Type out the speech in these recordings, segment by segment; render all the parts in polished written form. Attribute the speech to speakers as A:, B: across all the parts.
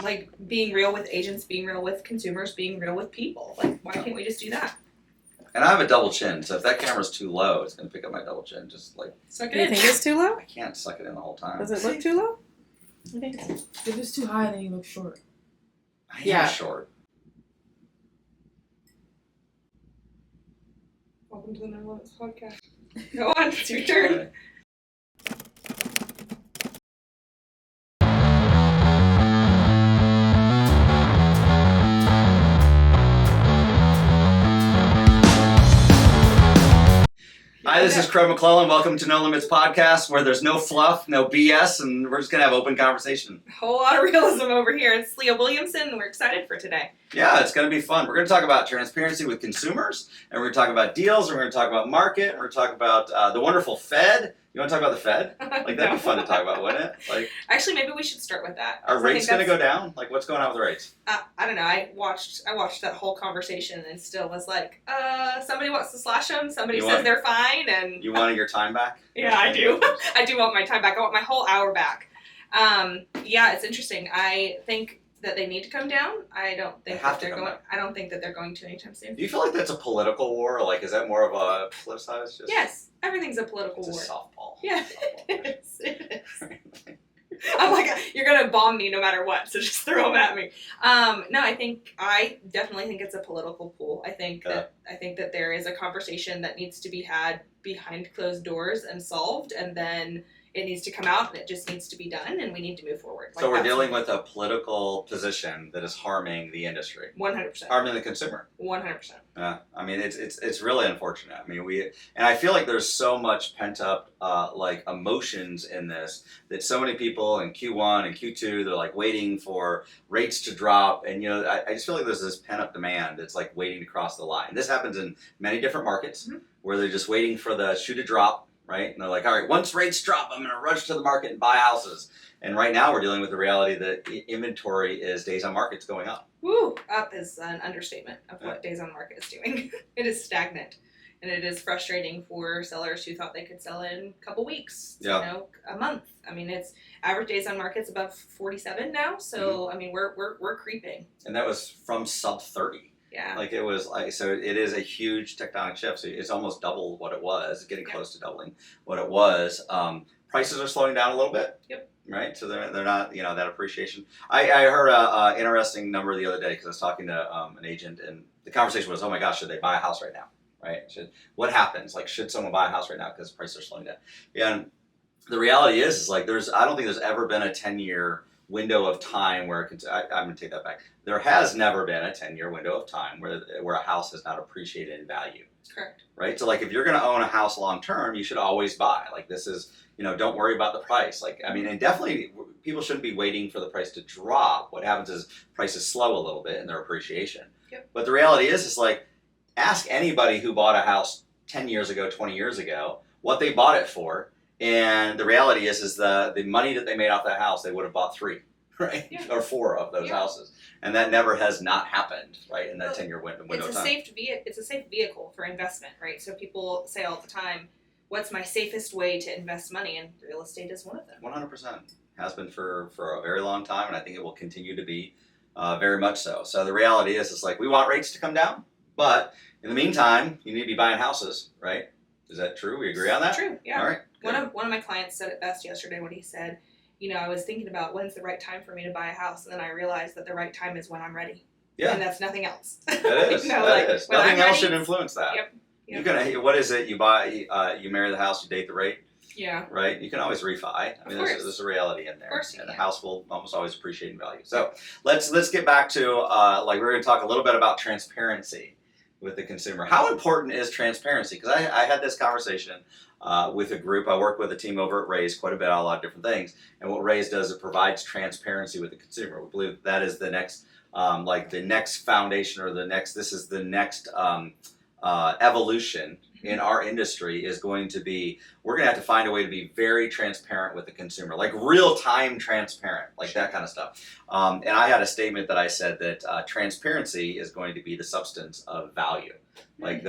A: like being real with agents, being real with consumers, being real with people. Like, why can't we just do that?
B: And I have a double chin, so if that camera's too low, it's going to pick up my double chin. Just like...
A: Suck
C: Do you think it's too low?
B: I can't suck it in the whole time.
C: Does it look too low?
D: I think if it's too high, then you look short.
B: I am short.
A: Welcome to the No Limits podcast. Go on, it's your turn.
B: Hi, this is Crow McClellan. Welcome to No Limits Podcast, where there's no fluff, no BS, and we're just going to have open conversation.
A: A whole lot of realism over here. It's Leah Williamson, and we're excited for today.
B: Yeah, it's going to be fun. We're going to talk about transparency with consumers, and we're going to talk about deals, and we're going to talk about market, and we're going to talk about the wonderful Fed. You want to talk about the Fed? Like, that'd be fun to talk about, wouldn't it? Like,
A: actually, maybe we should start with that.
B: Are rates going to go down? Like, what's going on with the rates?
A: I don't know. I watched that whole conversation and still was like, somebody wants to slash them. Somebody says they're fine, and
B: you wanted your time back?
A: Yeah, I do. I do want my time back. I want my whole hour back. Yeah, it's interesting. I think that they need to come down. I don't think that they're going. I don't think that they're going to anytime soon.
B: Do you feel like that's a political war? Like, is that more of a politicized?
A: Yes, everything's a political war.
B: It's a softball.
A: Yeah, it is. I'm like, you're gonna bomb me no matter what, so just throw them at me. No, I definitely think it's a political pool. I think that there is a conversation that needs to be had behind closed doors and solved, and then it needs to come out, and it just needs to be done, and we need to move forward.
B: So we're dealing with a political position that is harming the industry.
A: 100%.
B: Harming the consumer.
A: 100%.
B: Yeah, I mean it's really unfortunate. I mean I feel like there's so much pent up like emotions in this that so many people in Q1 and Q2 they're like waiting for rates to drop, and I just feel like there's this pent up demand that's like waiting to cross the line. This happens in many different markets where they're just waiting for the shoe to drop. Right? And they're like, all right, once rates drop, I'm going to rush to the market and buy houses. And right now we're dealing with the reality that inventory is days on market's going up.
A: Woo! Up is an understatement of what days on market is doing. It is stagnant. And it is frustrating for sellers who thought they could sell in a couple weeks, a month. I mean, it's average days on market's above 47 now. So, I mean, we're creeping. And
B: that was from sub 30.
A: Yeah.
B: Like it was like, so it is a huge tectonic shift. So it's almost double what it was, getting close to doubling what it was. Prices are slowing down a little bit.
A: Yep.
B: Right. So they're not, that appreciation. I heard a interesting number the other day because I was talking to an agent, and the conversation was, oh my gosh, should they buy a house right now? Right. What happens? Like, should someone buy a house right now because prices are slowing down? And the reality is like, I don't think there's ever been a 10-year window of time where I'm going to take that back. There has never been a 10-year window of time where a house has not appreciated in value.
A: Correct.
B: Right? So like if you're going to own a house long term, you should always buy. Like this is, don't worry about the price. Like, I mean, and definitely people shouldn't be waiting for the price to drop. What happens is prices slow a little bit in their appreciation.
A: Yep.
B: But the reality is like, ask anybody who bought a house 10 years ago, 20 years ago, what they bought it for. And the reality is the money that they made off that house, they would have bought 3, right? Yeah. Or 4 of those houses. And that never has not happened, right, in that 10-year window of time.
A: It's a safe vehicle for investment, right? So people say all the time, what's my safest way to invest money? And real estate is one of them.
B: 100%. Has been for a very long time, and I think it will continue to be very much so. So the reality is, it's like we want rates to come down, but in the meantime, you need to be buying houses, right? Is that true? We agree on that?
A: True, yeah.
B: All right.
A: One of my clients said it best yesterday when he said, I was thinking about when's the right time for me to buy a house, and then I realized that the right time is when I'm ready.
B: Yeah.
A: And that's nothing else.
B: That is. That is. Nothing else should influence that.
A: Yep.
B: You can. What is it? You buy. You marry the house. You date the rate.
A: Yeah.
B: Right. You can always refi. I mean, there's a reality in there, and the house will almost always appreciate in value. So let's get back to like we're going to talk a little bit about transparency with the consumer. How important is transparency? Because I had this conversation with a group. I work with a team over at Raise quite a bit on a lot of different things. And what Raise does, it provides transparency with the consumer. We believe that is the next, the next foundation, or the next evolution in our industry is going to be, we're going to have to find a way to be very transparent with the consumer, like real-time transparent, like that kind of stuff. And I had a statement that I said that transparency is going to be the substance of value. Like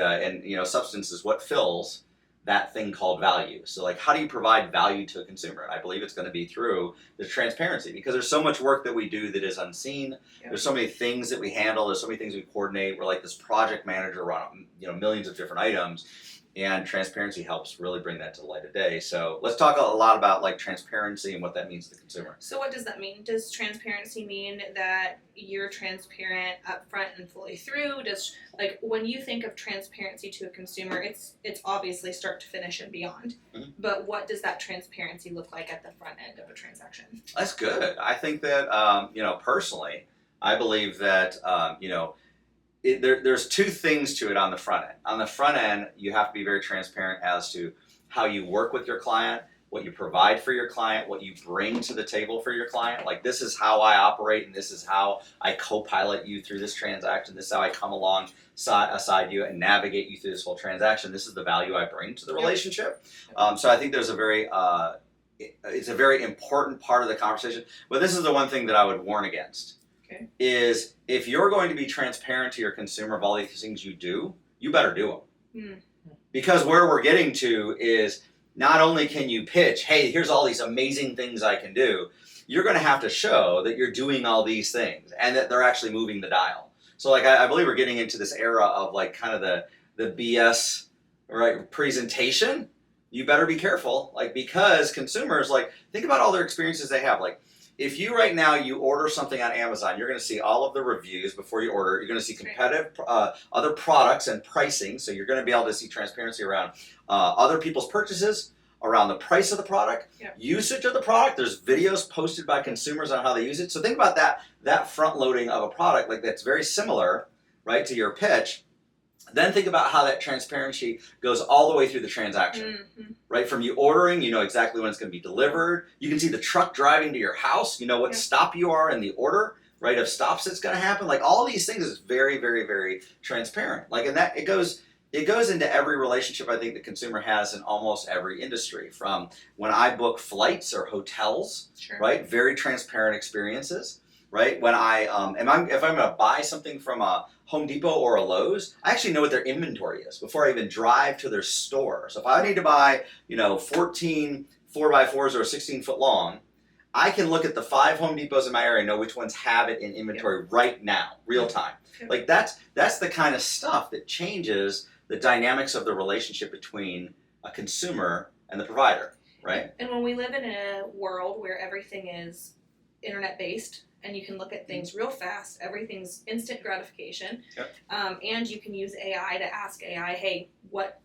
B: substance is what fills, that thing called value. So like, how do you provide value to a consumer? And I believe it's going to be through the transparency, because there's so much work that we do that is unseen.
A: Yeah.
B: There's so many things that we handle. There's so many things we coordinate. We're like this project manager around, millions of different items, and transparency helps really bring that to the light of day. So let's talk a lot about like transparency and what that means to the consumer.
A: So what does that mean? Does transparency mean that you're transparent upfront and fully through? Does, like, when you think of transparency to a consumer, it's obviously start to finish and beyond. Mm-hmm. But what does that transparency look like at the front end of a transaction?
B: That's good. I think that personally, I believe that there's two things to it on the front end. On the front end, you have to be very transparent as to how you work with your client, what you provide for your client, what you bring to the table for your client. Like, this is how I operate, and this is how I co-pilot you through this transaction. This is how I come alongside you and navigate you through this whole transaction. This is the value I bring to the relationship. So I think there's it's a very important part of the conversation. But this is the one thing that I would warn against.
A: Okay.
B: Is if you're going to be transparent to your consumer of all these things you do, you better do them. Because where we're getting to is, not only can you pitch, hey, here's all these amazing things I can do, you're going to have to show that you're doing all these things and that they're actually moving the dial. So like, I believe we're getting into this era of like kind of the BS, right, presentation. You better be careful, like, because consumers, like, think about all their experiences they have. Like, if you right now, you order something on Amazon, you're going to see all of the reviews before you order. You're going to see competitive other products and pricing. So you're going to be able to see transparency around other people's purchases, around the price of the product, usage of the product. There's videos posted by consumers on how they use it. So think about that front loading of a product, like, that's very similar, right, to your pitch. Then think about how that transparency goes all the way through the transaction, right? From you ordering, you know exactly when it's going to be delivered. You can see the truck driving to your house. You know what stop you are in the order, right, of stops that's going to happen. Like, all these things is very, very, very transparent. Like, and that it goes into every relationship I think the consumer has in almost every industry. From when I book flights or hotels, right? Very transparent experiences, right? When if I'm going to buy something from a Home Depot or a Lowe's, I actually know what their inventory is before I even drive to their store. So if I need to buy, 14 4x4s or 16 foot long, I can look at the 5 Home Depots in my area and know which ones have it in inventory right now, real time. Like, that's the kind of stuff that changes the dynamics of the relationship between a consumer and the provider, right?
A: And when we live in a world where everything is internet based, and you can look at things real fast, everything's instant gratification, and you can use AI to ask AI, hey, what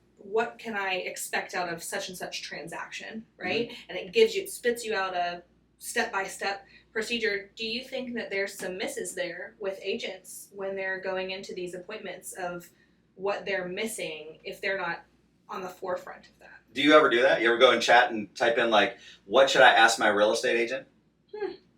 A: can I expect out of such and such transaction, right? And it spits you out a step-by-step procedure. Do you think that there's some misses there with agents when they're going into these appointments of what they're missing if they're not on the forefront of that?
B: Do you ever do that? You ever go and chat and type in, like, what should I ask my real estate agent?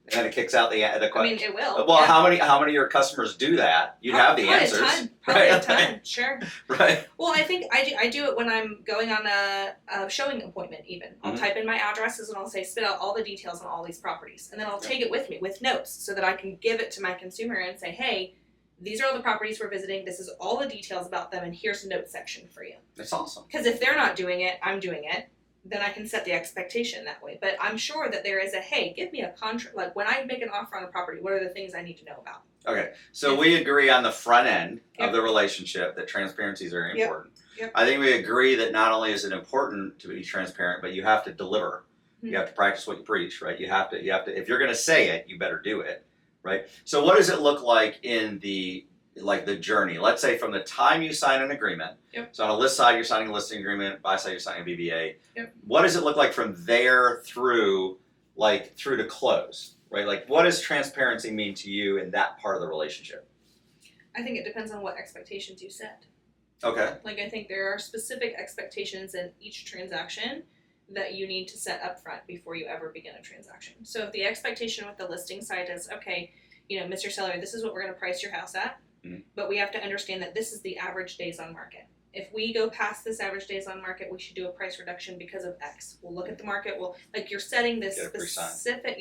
B: And then it kicks out the question.
A: I mean, it will.
B: Well, how many of your customers do that? You'd have the answers.
A: Probably a ton, sure.
B: Right.
A: Well, I think I do it when I'm going on a showing appointment even. I'll type in my addresses and I'll say, spit out all the details on all these properties. And then I'll take it with me with notes so that I can give it to my consumer and say, hey, these are all the properties we're visiting. This is all the details about them, and here's a note section for you.
B: That's awesome.
A: Because if they're not doing it, I'm doing it. Then I can set the expectation that way. But I'm sure that there is a, hey, give me a contract. Like, when I make an offer on a property, what are the things I need to know about?
B: Okay, so we agree on the front end of the relationship that transparency is very important. I think we agree that not only is it important to be transparent, but you have to deliver. You have to practice what you preach, right? You have to. If you're going to say it, you better do it, right? So what does it look like in the journey? Let's say from the time you sign an agreement. So on a list side, you're signing a listing agreement. Buy side, you're signing a BBA. What does it look like from there through to close, right? Like, what does transparency mean to you in that part of the relationship?
A: I think it depends on what expectations you set.
B: Okay.
A: Like, I think there are specific expectations in each transaction that you need to set up front before you ever begin a transaction. So if the expectation with the listing site is, okay, Mr. Seller, this is what we're going to price your house at, but we have to understand that this is the average days on market. If we go past this average days on market, we should do a price reduction because of X. We'll look at the market. You're setting this specific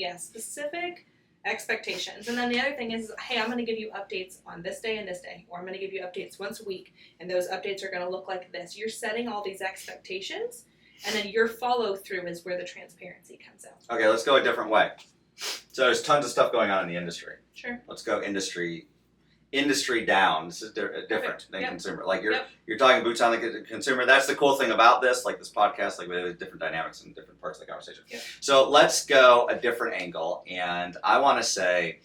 A: Expectations. And then the other thing is, hey, I'm going to give you updates on this day and this day, or I'm going to give you updates once a week, and those updates are going to look like this. You're setting all these expectations, and then your follow through is where the transparency comes out.
B: Okay, let's go a different way. So there's tons of stuff going on in the industry.
A: Sure.
B: Let's go industry down. This is different than
A: Yep.
B: consumer. Like you're
A: Yep.
B: you're talking boots on the consumer. That's the cool thing about this, like this podcast, like we have different dynamics in different parts of the conversation.
A: Yep.
B: So let's go a different angle, and I want to say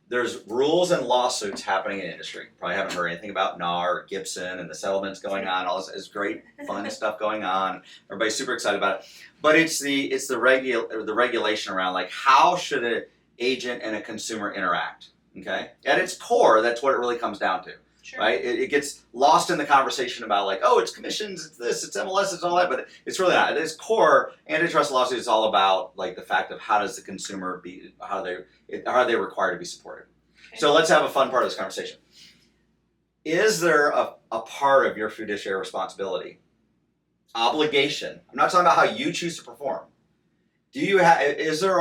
B: there's rules and lawsuits happening in industry. Probably haven't heard anything about NAR or Gibson and the settlements going on. All this is great, fun stuff going on. Everybody's super excited about it. But it's the regulation around like how should an agent and a consumer interact. Okay, at its core, that's what it really comes down to,
A: Sure.
B: right? It gets lost in the conversation about like, oh, it's commissions, it's this, it's MLS, it's all that, but it's really not. At its core, antitrust lawsuit is all about like the fact of how does the consumer how are they required to be supported.
A: Okay.
B: So let's have a fun part of this conversation. Is there a part of your fiduciary responsibility, obligation? I'm not talking about how you choose to perform. Is there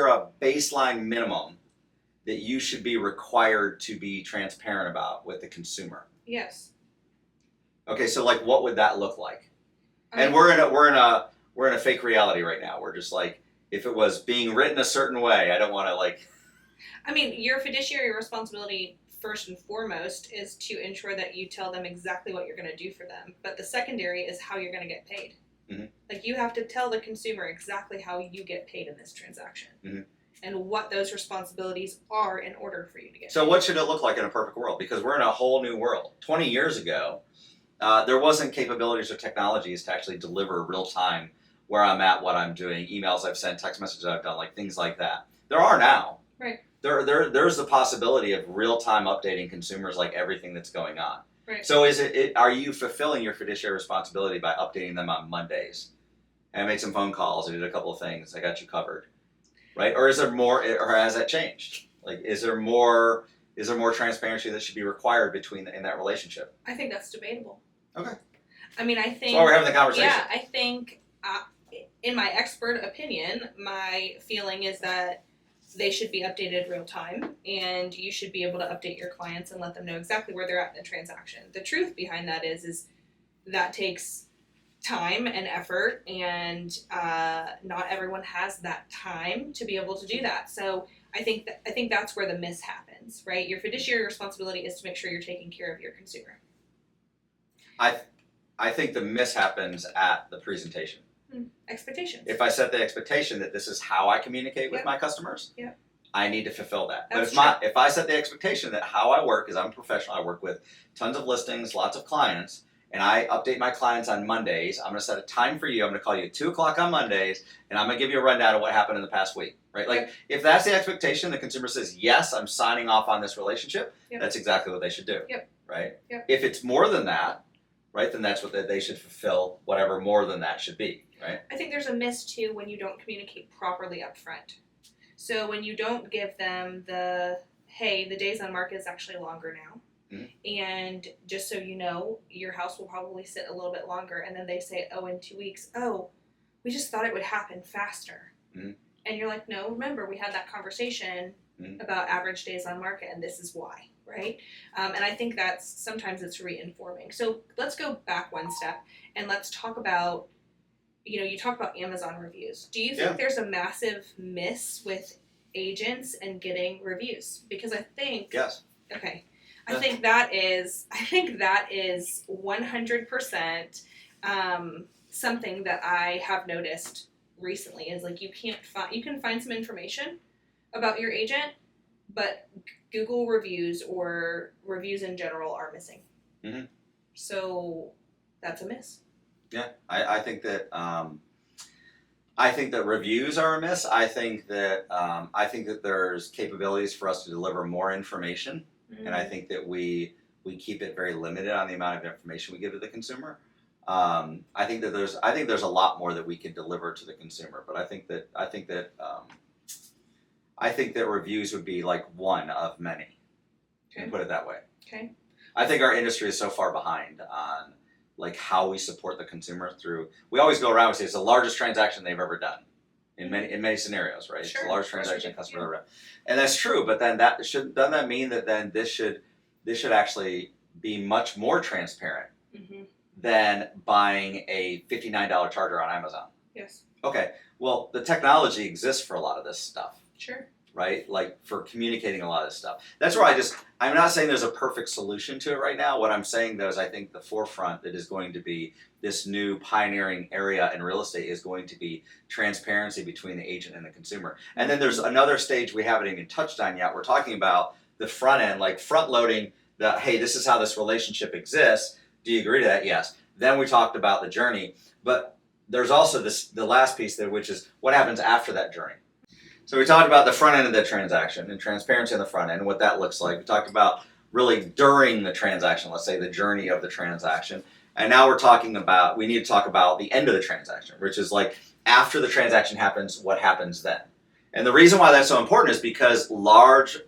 B: a baseline minimum that you should be required to be transparent about with the consumer?
A: Yes.
B: Okay, so like what would that look like?
A: I
B: And
A: mean,
B: we're in a fake reality right now. We're just like, if it was being written a certain way, I don't want to like.
A: I mean, your fiduciary responsibility first and foremost is to ensure that you tell them exactly what you're going to do for them. But the secondary is how you're going to get paid.
B: Mm-hmm.
A: Like you have to tell the consumer exactly how you get paid in this transaction.
B: Mm-hmm.
A: And what those responsibilities are in order for you to get
B: So
A: paid.
B: what should it look like in a perfect world? Because we're in a whole new world. 20 years ago, there wasn't capabilities or technologies to actually deliver real time where I'm at, what I'm doing, emails I've sent, text messages I've done, like things like that. There are now.
A: Right.
B: There's the possibility of real time updating consumers like everything that's going on.
A: Right.
B: So are you fulfilling your fiduciary responsibility by updating them on Mondays? And I made some phone calls, I did a couple of things, I got you covered. Right? Or is there more, or has that changed? Like, is there more transparency that should be required in that relationship?
A: I think that's debatable.
B: Okay.
A: I mean, I think.
B: That's why we're having the conversation.
A: Yeah, I think, in my expert opinion, my feeling is that they should be updated real time, and you should be able to update your clients and let them know exactly where they're at in the transaction. The truth behind that is that takes time and effort, and not everyone has that time to be able to do that. So I think that's where the miss happens, right? Your fiduciary responsibility is to make sure you're taking care of your consumer.
B: I think the miss happens at the presentation.
A: Expectations.
B: If I set the expectation that this is how I communicate with
A: Yep.
B: my customers,
A: Yep.
B: I need to fulfill that.
A: That's
B: But if I set the expectation that how I work is I'm a professional, I work with tons of listings, lots of clients, and I update my clients on Mondays, I'm going to set a time for you. I'm going to call you at 2 o'clock on Mondays, and I'm going to give you a rundown of what happened in the past week. Right? Like, if that's the expectation, the consumer says, yes, I'm signing off on this relationship,
A: Yep.
B: that's exactly what they should do.
A: Yep.
B: Right?
A: Yep.
B: If it's more than that, right, then that's what they should fulfill, whatever more than that should be. Right?
A: I think there's a miss too when you don't communicate properly up front. So when you don't give them hey, the days on market is actually longer now.
B: Mm-hmm.
A: And just so you know, your house will probably sit a little bit longer. And then they say, oh, in 2 weeks, oh, we just thought it would happen faster.
B: Mm-hmm.
A: And you're like, no, remember, we had that conversation about average days on market, and this is why, right? And I think sometimes it's reinforming. So let's go back one step, and let's talk about, you talk about Amazon reviews. Do you think there's a massive miss with agents and getting reviews? Because I think...
B: Yes.
A: Okay. I think that is 100% something that I have noticed recently is like you can find some information about your agent, but Google reviews or reviews in general are missing.
B: Mm-hmm.
A: So that's a miss.
B: Yeah, I think that reviews are a miss. I think that there's capabilities for us to deliver more information. And I think that we keep it very limited on the amount of information we give to the consumer. I think that there's a lot more that we can deliver to the consumer, but I think that reviews would be like one of many.
A: Okay.
B: Put it that way.
A: Okay.
B: I think our industry is so far behind on like how we support the consumer through. We always go around and say it's the largest transaction they've ever done. in many scenarios, right?
A: Sure.
B: It's a large transaction, customer revenue, and that's true. But then doesn't that mean that then this should actually be much more transparent than buying a $59 charger on Amazon?
A: Yes.
B: Okay. Well, the technology exists for a lot of this stuff.
A: Sure.
B: Right? Like for communicating a lot of this stuff. That's where I'm not saying there's a perfect solution to it right now. What I'm saying though is I think the forefront that is going to be this new pioneering area in real estate is going to be transparency between the agent and the consumer. And then there's another stage we haven't even touched on yet. We're talking about the front end, like front loading the, hey, this is how this relationship exists. Do you agree to that? Yes. Then we talked about the journey, but there's also the last piece there, which is what happens after that journey. So we talked about the front end of the transaction and transparency on the front end and what that looks like. We talked about really during the transaction, let's say the journey of the transaction. And now we need to talk about the end of the transaction, which is like after the transaction happens, what happens then? And the reason why that's so important is because large,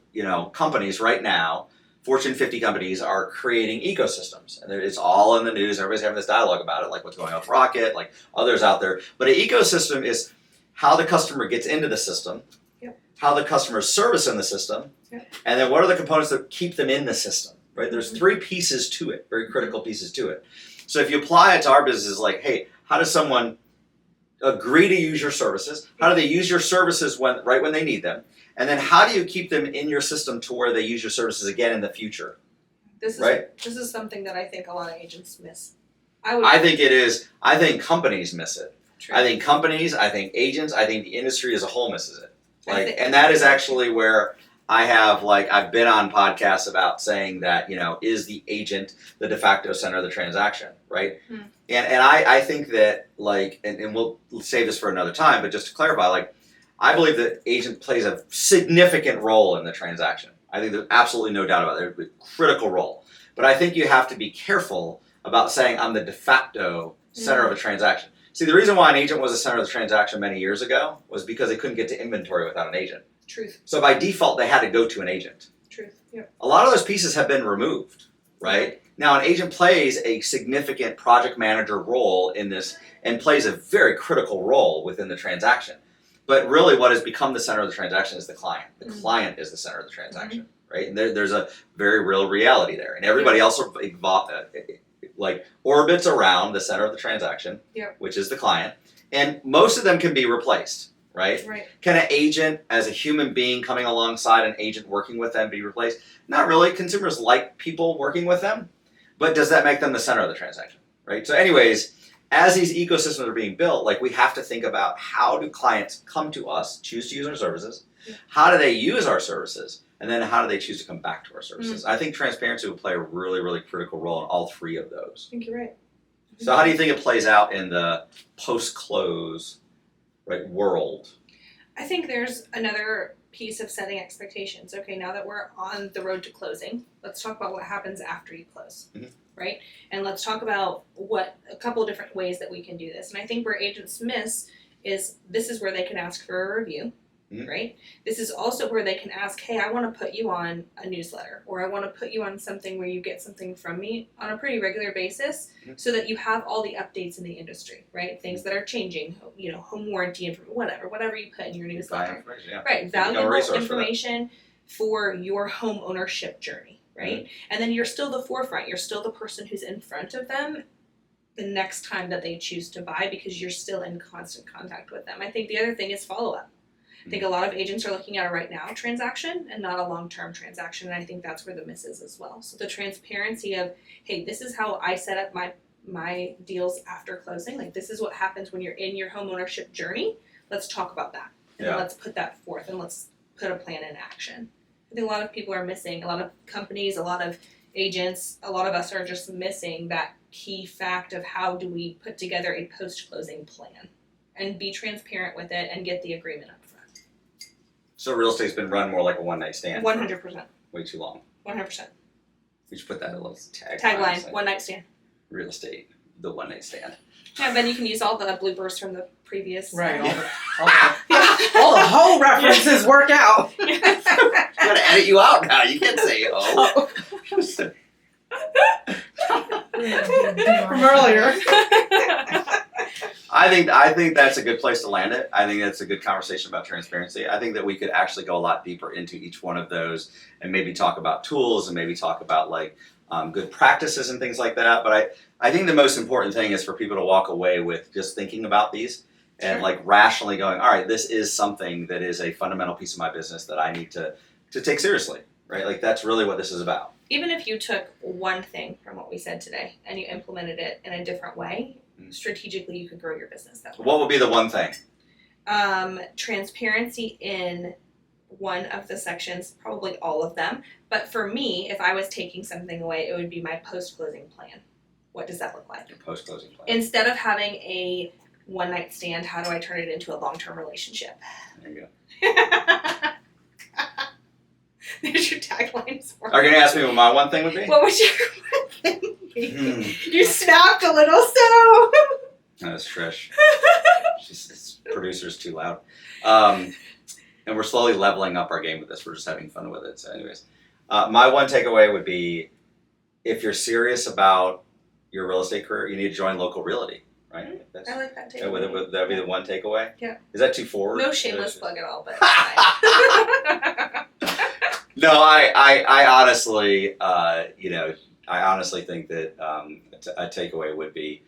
B: companies right now, Fortune 50 companies are creating ecosystems. And it's all in the news. Everybody's having this dialogue about it, like what's going on with Rocket, like others out there. But an ecosystem is how the customer gets into the system, how the customer is serviced in the system, and then what are the components that keep them in the system, right? There's three pieces to it, very critical pieces to it. So if you apply it to our business, like, hey, how does someone agree to use your services? How do they use your services right when they need them? And then how do you keep them in your system to where they use your services again in the future?
A: This is something that I think a lot of agents miss.
B: I think it is. I think companies miss it.
A: True.
B: I think companies, I think agents, I think the industry as a whole misses it. And that is actually where I've been on podcasts about saying that, is the agent the de facto center of the transaction, right? And I think that and we'll save this for another time, but just to clarify, I believe that agent plays a significant role in the transaction. I think there's absolutely no doubt about it. There's a critical role. But I think you have to be careful about saying I'm the de facto center of a transaction. See, the reason why an agent was the center of the transaction many years ago was because they couldn't get to inventory without an agent.
A: Truth.
B: So by default, they had to go to an agent.
A: Truth. Yep.
B: A lot of those pieces have been removed, right? Now, an agent plays a significant project manager role in this and plays a very critical role within the transaction. But really what has become the center of the transaction is the client. The client is the center of the transaction, right? And there's a very real reality there. And everybody else orbits around the center of the transaction, which is the client. And most of them can be replaced, right? Can an agent, as a human being coming alongside an agent working with them, be replaced? Not really. Consumers like people working with them. But does that make them the center of the transaction, right? So anyways, as these ecosystems are being built, we have to think about how do clients come to us, choose to use our services, how do they use our services, and then how do they choose to come back to our services? I think transparency will play a really, really critical role in all three of those.
A: I think you're right.
B: So how do you think it plays out in the post-close world?
A: I think there's another piece of setting expectations. Okay, now that we're on the road to closing, let's talk about what happens after you close, right? And let's talk about a couple of different ways that we can do this. And I think where agents miss is this is where they can ask for a review, right? This is also where they can ask, hey, I want to put you on a newsletter, or I want to put you on something where you get something from me on a pretty regular basis so that you have all the updates in the industry, right? Things that are changing, home warranty, whatever you put in your newsletter. Right, valuable information for your home ownership journey, right? And then you're still the forefront. You're still the person who's in front of them the next time that they choose to buy because you're still in constant contact with them. I think the other thing is follow-up. I think a lot of agents are looking at a right now transaction and not a long-term transaction, and I think that's where the miss is as well. So the transparency of, hey, this is how I set up my deals after closing. This is what happens when you're in your home ownership journey. Let's talk about that. And let's put that forth and let's put a plan in action. I think a lot of people are missing, a lot of companies, a lot of agents, a lot of us are just missing that key fact of how do we put together a post-closing plan and be transparent with it and get the agreement up front.
B: So real estate's been run more like a one-night stand.
A: 100%.
B: Way too long.
A: 100%.
B: We should put that in a little
A: tagline. One-night stand.
B: Real estate, the one-night stand.
A: Yeah, then you can use all the bloopers from the previous.
D: Right. All the whole references work out.
B: I'm gonna edit you out now. You can't say oh.
D: From earlier.
B: I think that's a good place to land it. I think that's a good conversation about transparency. I think that we could actually go a lot deeper into each one of those and maybe talk about tools and maybe talk about like good practices and things like that. But I think the most important thing is for people to walk away with just thinking about these and like rationally going, all right, this is something that is a fundamental piece of my business that I need to take seriously, right? Like that's really what this is about.
A: Even if you took one thing from what we said today and you implemented it in a different way, strategically you could grow your business that way.
B: What would be the one thing?
A: Transparency in one of the sections, probably all of them. But for me, if I was taking something away, it would be my post-closing plan. What does that look like?
B: Your post-closing plan.
A: Instead of having a one-night stand, how do I turn it into a long-term relationship?
B: There you go.
A: There's your taglines for
B: Are you going to ask me what my one thing would be?
A: What would your one thing be? You snapped a little, so.
B: That's Trish. She's producer's too loud. And we're slowly leveling up our game with this. We're just having fun with it. So anyways, my one takeaway would be if you're serious about your real estate career, you need to join local realty, right?
A: I like that
B: That
A: takeaway.
B: would that be the one takeaway?
A: Yeah.
B: Is that too forward?
A: No shameless plug at all, but it's fine.
B: No, I honestly, I honestly think that a takeaway would be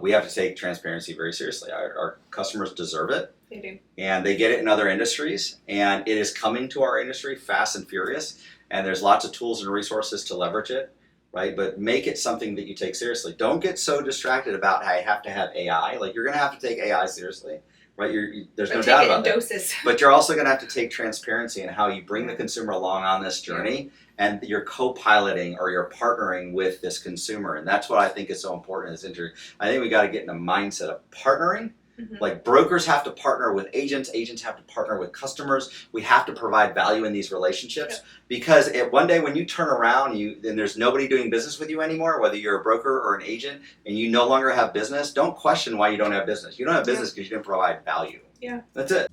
B: we have to take transparency very seriously. Our customers deserve it.
A: They do.
B: And they get it in other industries, and it is coming to our industry fast and furious, and there's lots of tools and resources to leverage it, right? But make it something that you take seriously. Don't get so distracted about how you have to have AI. Like, you're going to have to take AI seriously, right? There's no doubt about that.
A: Doses.
B: But you're also going to have to take transparency in how you bring the consumer along on this journey, and you're co-piloting or you're partnering with this consumer, and that's what I think is so important in this industry. I think we got to get in a mindset of partnering. Like brokers have to partner with agents have to partner with customers. We have to provide value in these relationships because one day when you turn around and there's nobody doing business with you anymore, whether you're a broker or an agent, and you no longer have business, don't question why you don't have business. You don't have business because you didn't provide value.
A: Yeah.
B: That's it.